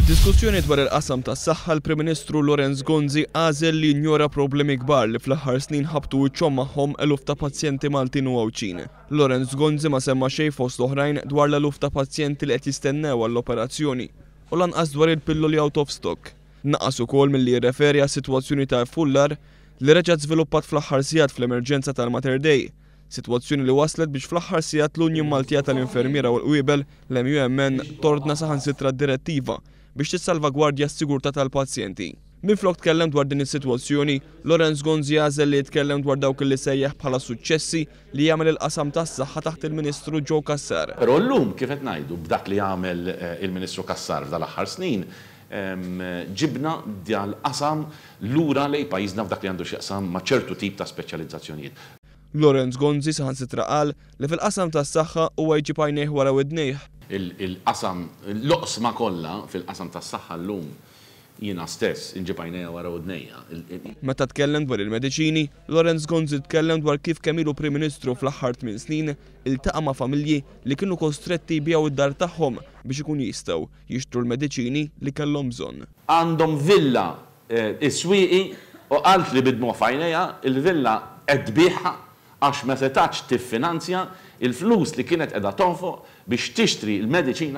Fid-diskussjoni dwar il-qasam tas-saħħa, il-Prim Ministru Lawrence Gonzi għażel li jinjora problemi kbar li fl-aħħar snin ħabtu wiċċhom magħhom eluf ta' pazjenti Maltin u Għawċin. Lawrence Gonzi ma semma xejn fost oħrajn dwar l-eluf ta' pazjenti li qed jistennew għall-operazzjoni u lanqas dwar il-pilloli out of stock. Naqas ukoll milli jirreferi għas-sitwazzjoni ta' Fullar li reġgħet żviluppat fl-aħħar sigħat fl-emerġenza tal-Mater Day. Sitwazzjoni li waslet biex fl-aħħar sigħat l-Unjon Maltija tal-Infermiera u l-Qwiebel l-MUMN tordna saħansitra d-direttiva biex tissalvagwardja s-sigurtà tal-pazjenti. Minflok tkellem dwar din is-sitwazzjoni, Lawrence Gonzi għażel li jitkellem dwar dawk li sejjaħ bħala suċċessi li jagħmel il-qasam tas-saħħa taħt il-Ministru Joe Cassar. Però llum kif qed ngħidu b'dak li jagħmel il-Ministru Cassar f'dal-aħħar snin, ġibna dal-qasam lura lejn pajjiżna f'dak li għandu x'jaqsam ma' ċertu tip ta' speċjalizzazzjonijiet. Lawrence Gonzi saħansitra qal li fil-qasam tas-saħħa huwa jġib għajnejh wara widnejh. Il-qasam, l-oqsma kollha fil-qasam tas-saħħa llum jiena stess inġib għajnejha wara widnejha. Meta tkellem dwar il-mediċini, Lawrence Gonzi tkellem dwar kif kemm ilu Prim Ministru fl-aħħar 8 snin iltaqa' ma' familji li kienu kostretti jbiegħu id-dar tagħhom biex ikun jistgħu jixtru l-mediċini li kellhom bżonn. Għandhom villa is-swieqi u qalt li bidmu f'għajnejha il-villa qed tbieħha għax ma setax tiffinanzja il-flus li kienet qiegħda tonfoq biex tixtri l-mediċina